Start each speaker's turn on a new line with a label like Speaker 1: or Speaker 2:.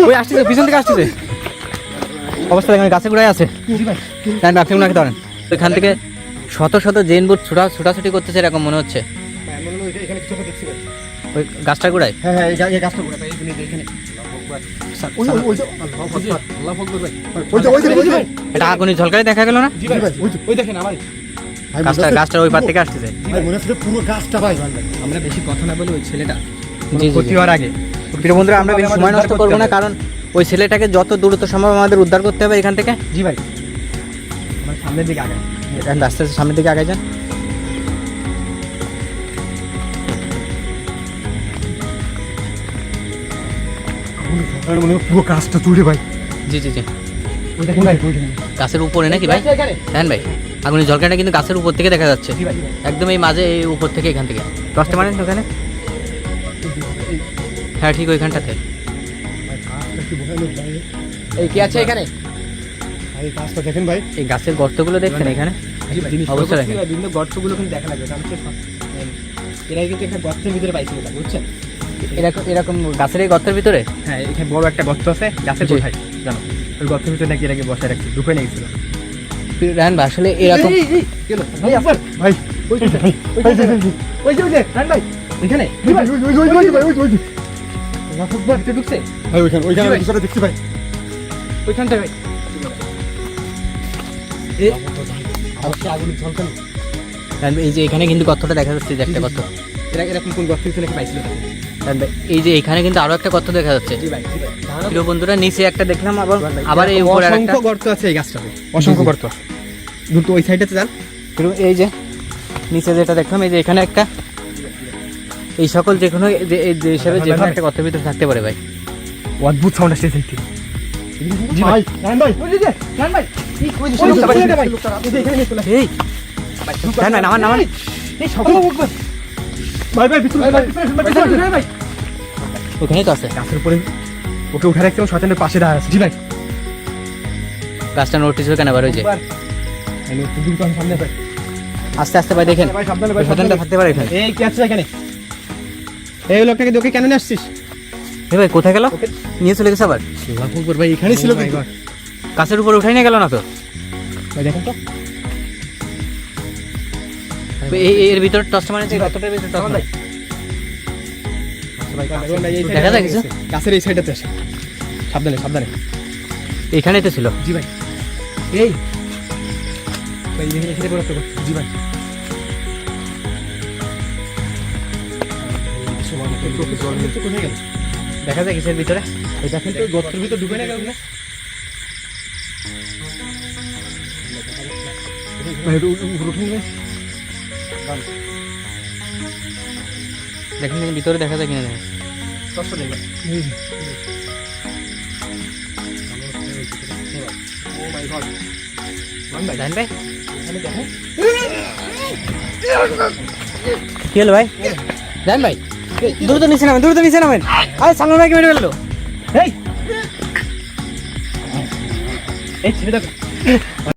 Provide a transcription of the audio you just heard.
Speaker 1: ওই আসতেছে, পিছন থেকে আসতেছে। অবস্থা দেখেন, গাছে গুড়ায় আছে। আপনি ওনাকে ধরেন। এখান থেকে শত শত জেন বুট ছোটাছুটি করতেছে এরকম মনে হচ্ছে। ওই গাছটা গুড়ায়।
Speaker 2: হ্যাঁ হ্যাঁ, এই গাছটা গুড়ায় ভাই, এখানে
Speaker 1: এটা আগুনের ঝলকারে দেখা গেল না?
Speaker 2: ওই দেখেন আমার
Speaker 1: গাছটার ওই পার থেকে আসতেছে।
Speaker 2: মনে হচ্ছে পুরো গাছটা ভাই। আমরা বেশি কথা না বলে ওই ছেলেটা
Speaker 1: ক্ষতি হওয়ার আগে, প্রিয় বন্ধুরা, আমরা বেশি সময় নষ্ট করবো না, কারণ ওই ছেলেটাকে যত দ্রুত সম্ভব আমাদের উদ্ধার করতে হবে এখান থেকে।
Speaker 2: জি ভাই, আমরা সামনের দিকে আগে,
Speaker 1: আস্তে আস্তে সামনের দিকে আগে যান।
Speaker 2: পুরো গাছটা জুড়ে ভাই।
Speaker 1: জি জি জি,
Speaker 2: ওই দেখেন ভাই,
Speaker 1: গাছের উপরে নাকি ভাই? হ্যাঁ ভাই, আগুনের ঝলকাটা কিন্তু গাছের উপর থেকে দেখা যাচ্ছে, একদম এই মাঝে, এই উপর থেকে, এখান থেকে। দশটা মানে ওখানে, হ্যাঁ ঠিক ওইখানটাতে।
Speaker 2: এই কি আছে এখানে? এই গাছটা দেখেন ভাই,
Speaker 1: এই গাছের গর্তগুলো দেখছেন এখানে? অবশ্যই দেখেন,
Speaker 2: বিভিন্ন গর্তগুলো কিন্তু দেখা লাগবে, কারণ এরা কিন্তু একটা গর্তের ভিতরে পাইছিল, বুঝছেন?
Speaker 1: এরকম গাছের এই গর্তের ভিতরে।
Speaker 2: হ্যাঁ, এখানে বড় একটা গর্ত আছে গাছের কোথায় জানো? ওই গর্তের ভিতরে নাকি এটাকে বসায় রাখছে, ঢুকে নিয়ে গেছিল।
Speaker 1: রান ভাই, আসলে এরকম
Speaker 2: ভাই ওই যে রান ভাই, ওইখানে ঢুকছে ভাই, ওইখানে কিছুটা দেখছি ভাই, ওইখানটা ভাই। আগুনের ঝলকানো।
Speaker 1: এই যে এখানে কিন্তু গর্তটা দেখা যাচ্ছে, যে একটা গর্ত।
Speaker 2: এরকম কোন গর্ত ভিতরে নাকি পাইছিল?
Speaker 1: এই যে এখানে কিন্তু আরো একটা গর্ত দেখা যাচ্ছে।
Speaker 2: জি ভাই,
Speaker 1: প্রিয় বন্ধুরা, নিচে একটা দেখলাম, আবার এই উপরে আরেকটা।
Speaker 2: অসংখ্য গর্ত আছে এই গাছটাতে, অসংখ্য গর্ত। দ্রুত ওই সাইডেতে যান।
Speaker 1: এই যে নিচে যেটা দেখলাম, এই যে এখানে একটা, এই সকল যে কোনো হিসাবে যে কোনো একটা গর্তের ভিতরে থাকতে পারে ভাই।
Speaker 2: অদ্ভুত সাউন্ড আসছে এই থেকে। জি ভাই, রান ভাই, ওই যে রান ভাই, ওই যে ছেলেটা ভাই, এই যে এখানে চলে।
Speaker 1: এই ভাই, নামান
Speaker 2: এই সকল ভাই ভাই, পিছনে ভাই,
Speaker 1: ওখানেই তো আছে।
Speaker 2: গাছের উপরে ওকে উঠে রাখছে, শয়তানের পাশে দাঁড়ায় আছে। জি ভাই,
Speaker 1: গাছটা নোটিস কেন আবার? ওই যে
Speaker 2: সামনে ভাই,
Speaker 1: আস্তে আস্তে ভাই, দেখেন
Speaker 2: ভাই সাবধানে ভাই,
Speaker 1: শয়তানটা থাকতে পারে এখানে।
Speaker 2: এই কি আছে এখানে? এই লোকটাকে দেখে কেন নিয়ে আসছিস?
Speaker 1: এ ভাই, কোথায় গেল? নিয়ে চলে গেছে আবার।
Speaker 2: ভাই এখানেই ছিল কিন্তু,
Speaker 1: গাছের উপরে উঠাই নিয়ে গেল না তো
Speaker 2: ভাই দেখেন তো।
Speaker 1: এর ভিতরে টসটা মানে গর্তটার ভিতরে টস নাই।
Speaker 2: দেখা যায় কিছু? গাছের এই সাইডটাতে আসে, সাবধানে সাবধানে।
Speaker 1: এখানেই তো ছিল।
Speaker 2: জি ভাই, এই ভাই এখানে করে তো। জি ভাই,
Speaker 1: দেখা যায় কিসের ভিতরে?
Speaker 2: ওই দেখেন তো, গর্তের ভিতরে ঢুকে না গেল না ভাই, উঠুন ভাই।
Speaker 1: দেখেন ভিতরে দেখা যায় কিনা। দেখেন
Speaker 2: কষ্ট দেন ভাই। ও মাই গড, মান ভাই,
Speaker 1: জানেন ভাই
Speaker 2: এখানে দেখেন
Speaker 1: কি হলো ভাই? জানেন ভাই, দ্রুত নিচে নামেন। আরে সালমান ভাইকে মেরে ফেললো।
Speaker 2: এই ছেলে দেখো।